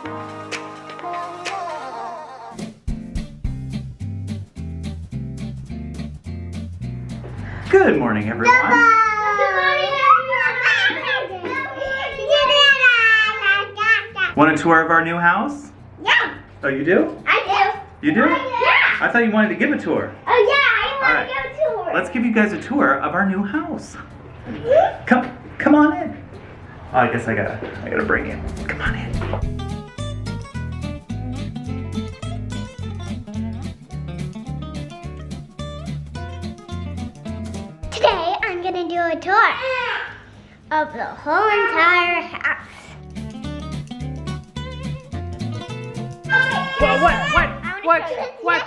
Good morning, everyone. Good morning, everyone. Want a tour of our new house? Yeah. Oh, you do? I do. You do? Yeah. I thought you wanted to give a tour. Oh yeah, I want All to go tour. Let's give you guys a tour of our new house. Come on in. Oh, I guess I gotta bring you. Come on in. Today I'm gonna do a tour of the whole entire house. What?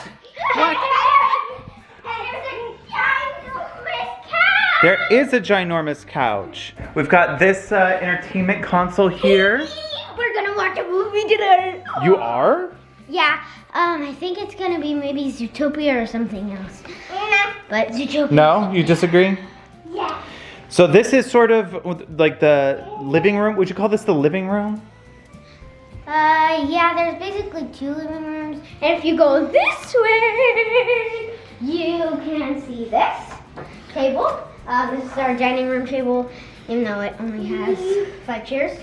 There is a ginormous couch. We've got this entertainment console here. We're gonna watch a movie today. You are? Yeah, I think it's gonna be maybe Zootopia or something else. But Zootopia. No? You disagree? Yeah. So this is sort of like the living room. Would you call this the living room? Yeah, there's basically 2 living rooms. And if you go this way, you can see this table. This is our dining room table, even though it only has 5 chairs.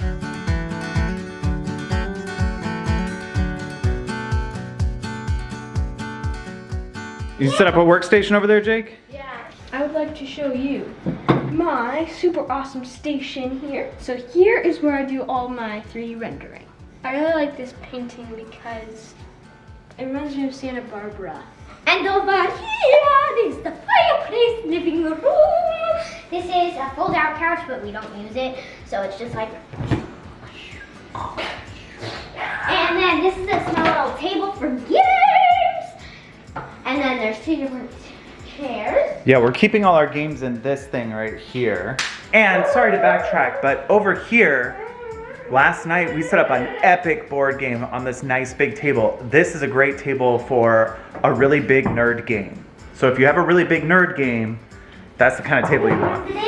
You set up a workstation over there, Jake? Yeah. I would like to show you my super awesome station here. So here is where I do all my 3D rendering. I really like this painting because it reminds me of Santa Barbara. And over here is the fireplace living room. This is a fold-out couch, but we don't use it, so it's just like. And then this is a small little table for games. And then there's 2 different chairs. Yeah, we're keeping all our games in this thing right here. And sorry to backtrack, but over here, last night we set up an epic board game on this nice big table. This is a great table for a really big nerd game. So if you have a really big nerd game, that's the kind of table you want. This is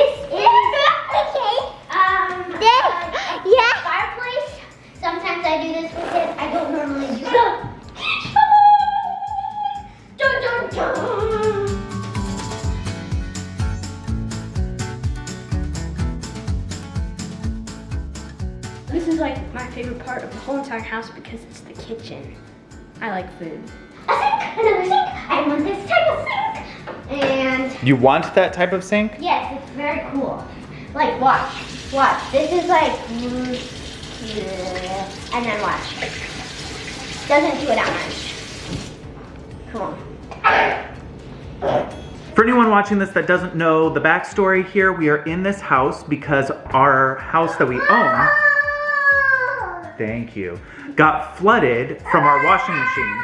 yeah. Fireplace. Sometimes I do this with it. I don't normally do it. Dun, dun, dun. This is like my favorite part of the whole entire house because it's the kitchen. I like food. A sink, another sink. I want this type of sink. And You want that type of sink? yes, it's very cool. Like, watch. This is like, and then watch. Doesn't do it that much. Come on. For anyone watching this that doesn't know the backstory here, we are in this house because our house that we own, thank you, got flooded from our washing machine.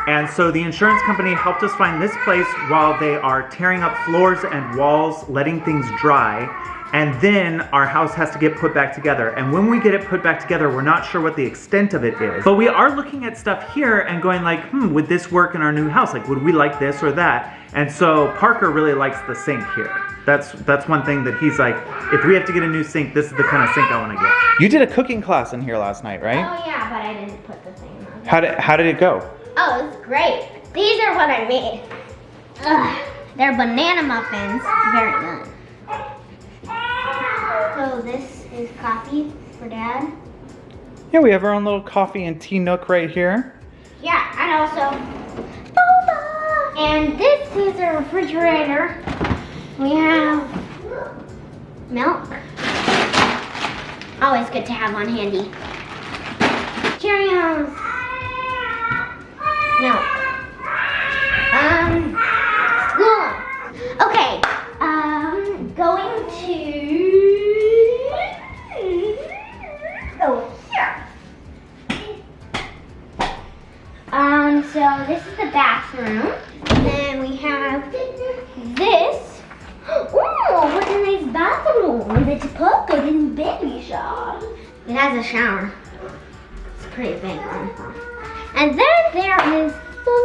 And so the insurance company helped us find this place while they are tearing up floors and walls, letting things dry. And then our house has to get put back together. And when we get it put back together, we're not sure what the extent of it is. But we are looking at stuff here and going like, would this work in our new house? Like, would we like this or that? And so Parker really likes the sink here. That's one thing that he's like, if we have to get a new sink, this is the kind of sink I want to get. You did a cooking class in here last night, right? Oh yeah, but I didn't put the thing on. How did it go? Oh, it's great. These are what I made. They're banana muffins. Very good. So this is coffee for Dad. Yeah, we have our own little coffee and tea nook right here. Yeah, and also boba. And this is a refrigerator. We have milk. Always good to have on handy. Cheerios. No. School. Okay. Going to. Oh, here. So this is the bathroom. And then we have this. Oh, what a nice bathroom. It's perfect in baby shower. It has a shower. It's a pretty big one. And then there is the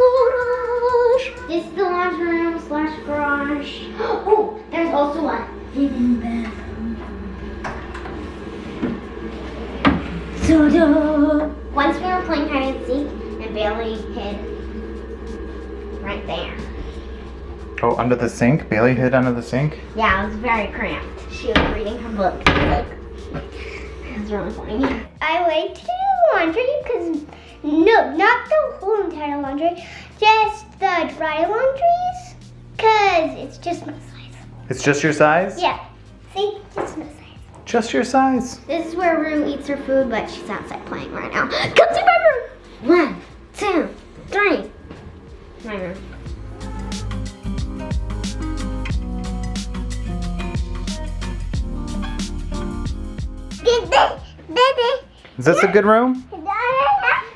garage. This is the laundry room / garage. Oh, there's also a hidden bathroom. So Once we were playing hide and seek, and Bailey hid right there. Oh, under the sink? Bailey hid under the sink? Yeah, it was very cramped. She was reading her book. It was really funny. I like to do laundry because, no, not the whole entire laundry, just the dry laundries, because it's just my size. It's just your size? Yeah, see, just my size. Just your size. This is where Rue eats her food, but she's outside playing right now. Come to my room! 1, 2, 3. My room. Is this a good room?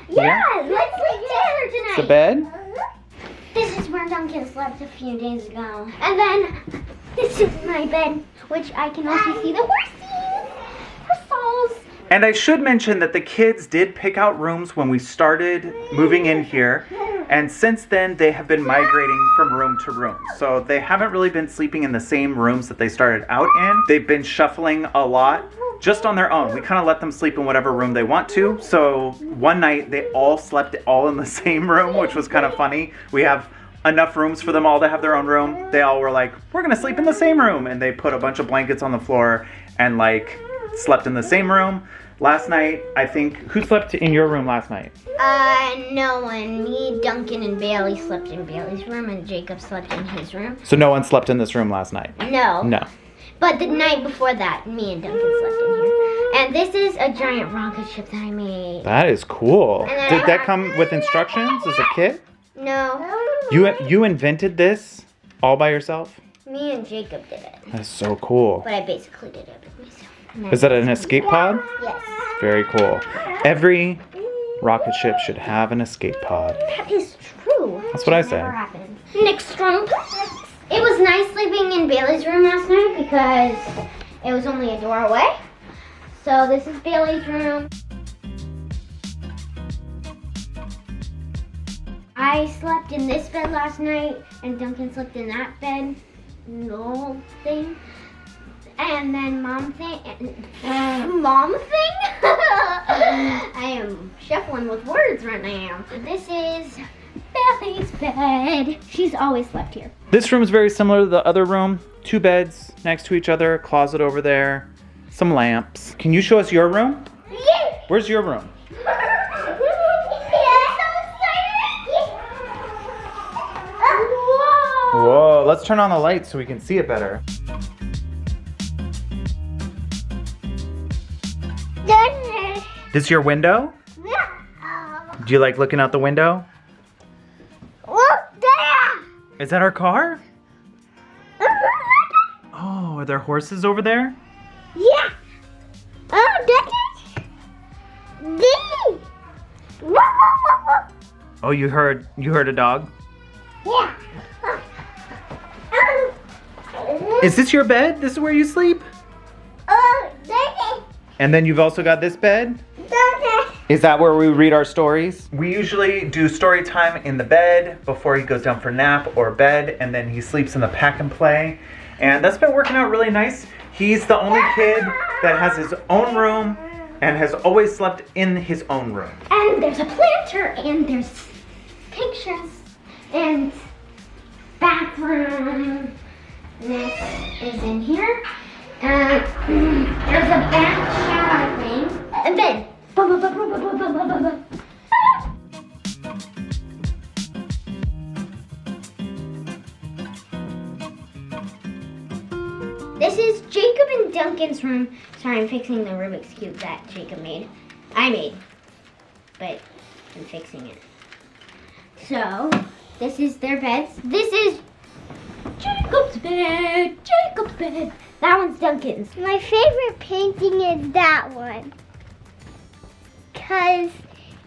Yeah, let's sleep together tonight. It's a bed? This is where Duncan slept a few days ago. And then this is my bed, which I can also see the horses. Horses. And I should mention that the kids did pick out rooms when we started moving in here. And since then, they have been migrating from room to room. So they haven't really been sleeping in the same rooms that they started out in. They've been shuffling a lot just on their own. We kind of let them sleep in whatever room they want to. So one night, they all slept all in the same room, which was kind of funny. We have enough rooms for them all to have their own room. They all were like, we're gonna sleep in the same room. And they put a bunch of blankets on the floor and like slept in the same room. Last night, I think, who slept in your room last night? No one. Me, Duncan, and Bailey slept in Bailey's room, and Jacob slept in his room. So no one slept in this room last night? No. No. But the night before that, me and Duncan slept in here. And this is a giant rocket ship that I made. That is cool. And then Did that come with instructions as a kit? No. You invented this all by yourself? Me and Jacob did it. That's so cool. But I basically did it with myself. Is that an escape pod? Yes. Very cool. Every rocket ship should have an escape pod. That is true. That's what I say. Never happened. Next room. It was nice sleeping in Bailey's room last night because it was only a door away. So this is Bailey's room. I slept in this bed last night, and Duncan slept in that bed. The whole thing. And then mom thing. Mom thing? I am shuffling with words right now. This is Bailey's bed. She's always slept here. This room is very similar to the other room. 2 beds next to each other, a closet over there, some lamps. Can you show us your room? Yeah. Where's your room? Whoa, let's turn on the lights so we can see it better. This your window? Do you like looking out the window? Look there! Is that our car? Oh, are there horses over there? Yeah. Oh, Duncan. Oh, you heard a dog? Yeah. Is this your bed? This is where you sleep? Duncan. And then you've also got this bed? Duncan. Is that where we read our stories? We usually do story time in the bed before he goes down for nap or bed, and then he sleeps in the pack and play. And that's been working out really nice. He's the only kid that has his own room and has always slept in his own room. And there's a planter, and there's pictures, and bathroom. This is in here. There's a bath shower thing. And then, this is Jacob and Duncan's room. Sorry, I'm fixing the Rubik's Cube that Jacob made. I made, but I'm fixing it. So, this is their beds. This is Jacob's bed. Jacob's bed. That one's Duncan's. My favorite painting is that one. Because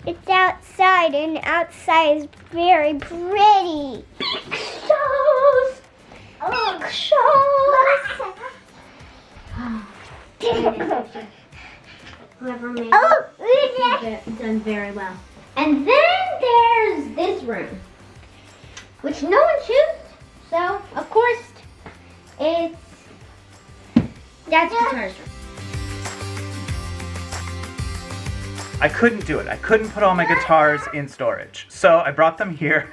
it's outside and outside is very pretty. Pictures. Pictures. Whoever made it done very well. And then there's this room, which no one chooses. So, of course, that's Guitar's room. I couldn't do it. I couldn't put all my guitars in storage. So I brought them here.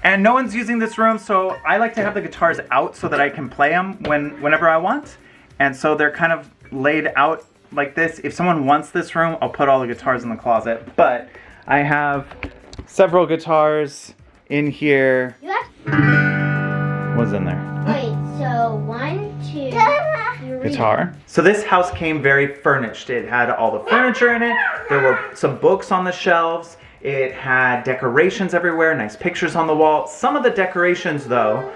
And no one's using this room, so I like to have the guitars out so that I can play them whenever I want. And so they're kind of laid out like this. If someone wants this room, I'll put all the guitars in the closet. But I have several guitars in here. You have... What's in there? Wait, so 1, 2, 3. Guitar. So this house came very furnished. It had all the furniture in it. There were some books on the shelves. It had decorations everywhere, nice pictures on the wall. Some of the decorations though,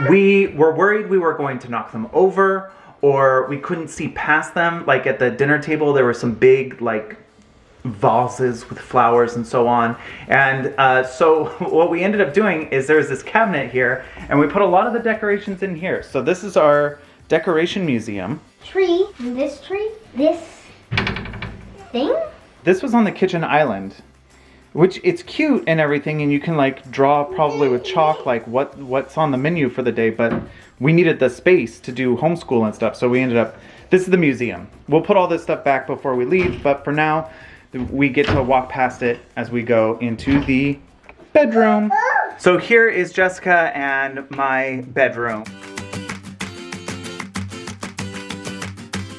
we were worried we were going to knock them over or we couldn't see past them. Like at the dinner table, there were some big like vases with flowers and so on. And so what we ended up doing is there's this cabinet here and we put a lot of the decorations in here. So this is our decoration museum. Tree, and this tree, this thing. This was on the kitchen island, which it's cute and everything, and you can like draw probably with chalk like what's on the menu for the day, but we needed the space to do homeschool and stuff, so we ended up, this is the museum. We'll put all this stuff back before we leave, but for now, we get to walk past it as we go into the bedroom. So here is Jessica and my bedroom.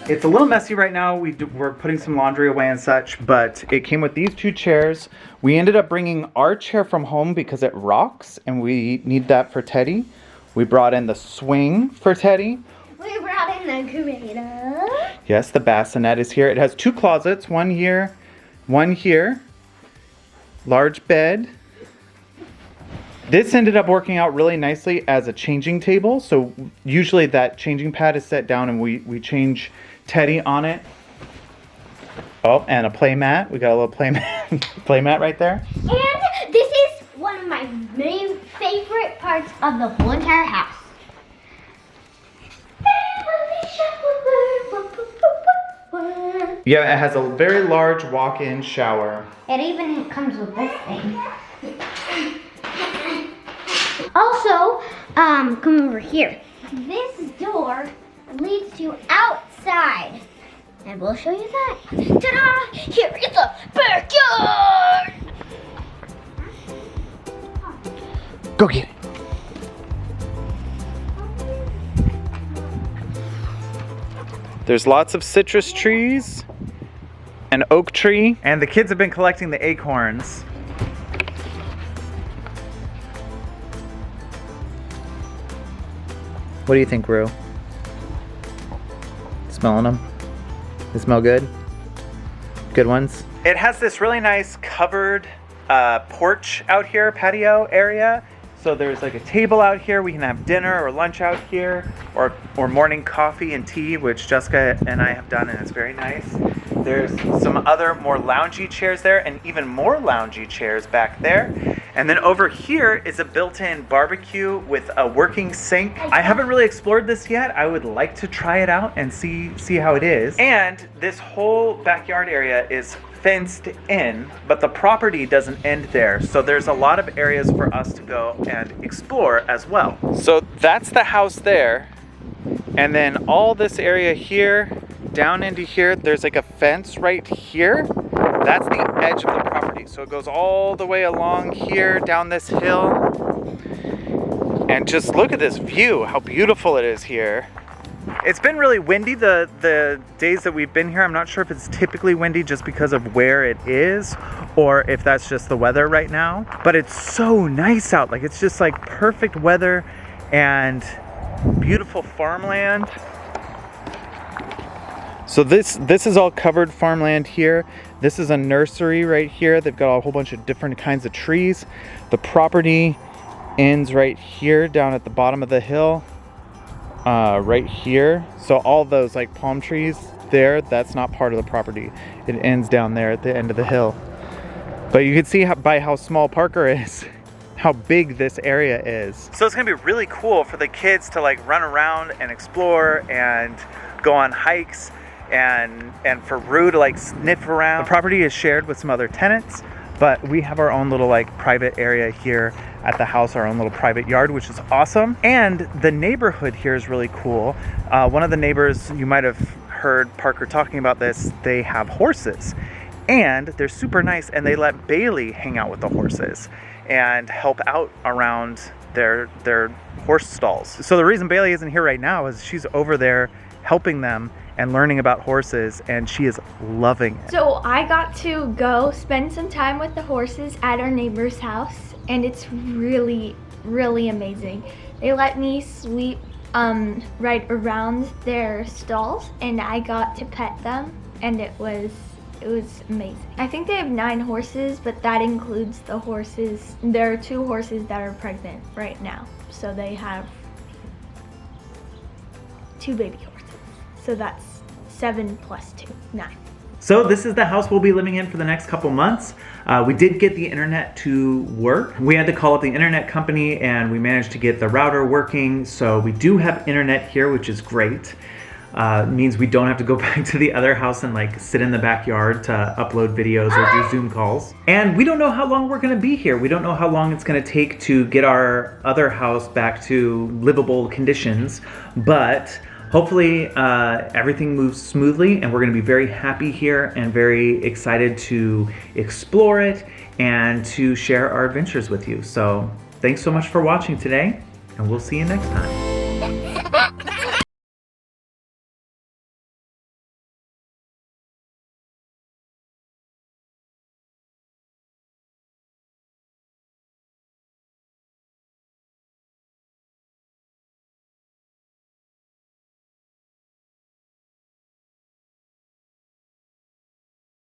It's a little messy right now. We're putting some laundry away and such, but it came with these 2 chairs. We ended up bringing our chair from home because it rocks and we need that for Teddy. We brought in the swing for Teddy. We brought in the creator. Yes, the bassinet is here. It has 2 closets, one here, one here. Large bed. This ended up working out really nicely as a changing table. So usually that changing pad is set down and we change Teddy on it. Oh, and a play mat. We got a little play mat right there. And this is one of my main favorite parts of the whole entire house. Yeah, it has a very large walk-in shower. It even comes with this thing. Also, come over here. This door leads to outside. And we'll show you that. Ta-da! Here is the backyard! Go get it. There's lots of citrus trees, an oak tree, and the kids have been collecting the acorns. What do you think, Rue? Smelling them? They smell good? Good ones? It has this really nice covered porch out here, patio area. So there's like a table out here. We can have dinner or lunch out here, or morning coffee and tea, which Jessica and I have done, and it's very nice. There's some other more loungy chairs there, and even more loungy chairs back there. And then over here is a built-in barbecue with a working sink. I haven't really explored this yet. I would like to try it out and see how it is. And this whole backyard area is fenced in, but the property doesn't end there. So there's a lot of areas for us to go and explore as well. So that's the house there. And then all this area here, down into here, there's like a fence right here. That's the edge of the property. So it goes all the way along here, down this hill. And just look at this view, how beautiful it is here. It's been really windy the days that we've been here. I'm not sure if it's typically windy just because of where it is, or if that's just the weather right now. But it's so nice out. Like, it's just like perfect weather and beautiful farmland. So this is all covered farmland here. This is a nursery right here. They've got a whole bunch of different kinds of trees. The property ends right here down at the bottom of the hill. Right here. So all those like palm trees there, that's not part of the property. It ends down there at the end of the hill. But you can see by how small Parker is, how big this area is. So it's gonna be really cool for the kids to like run around and explore and go on hikes, and for Rue to like sniff around. The property is shared with some other tenants, but we have our own little like private area here at the house, our own little private yard, which is awesome. And the neighborhood here is really cool. One of the neighbors, you might have heard Parker talking about this, they have horses. And they're super nice, and they let Bailey hang out with the horses and help out around their horse stalls. So the reason Bailey isn't here right now is she's over there helping them and learning about horses, and she is loving it. So I got to go spend some time with the horses at our neighbor's house, and it's really, really amazing. They let me sleep right around their stalls, and I got to pet them, and it was amazing. I think they have 9 horses, but that includes the horses. There are 2 horses that are pregnant right now, so they have 2 baby horses. So that's 7 plus 2, 9. So this is the house we'll be living in for the next couple months. We did get the internet to work. We had to call up the internet company, and we managed to get the router working. So we do have internet here, which is great. It means we don't have to go back to the other house and like sit in the backyard to upload videos or do Zoom calls. And we don't know how long we're gonna be here. We don't know how long it's gonna take to get our other house back to livable conditions, but hopefully everything moves smoothly, and we're gonna be very happy here and very excited to explore it and to share our adventures with you. So thanks so much for watching today, and we'll see you next time.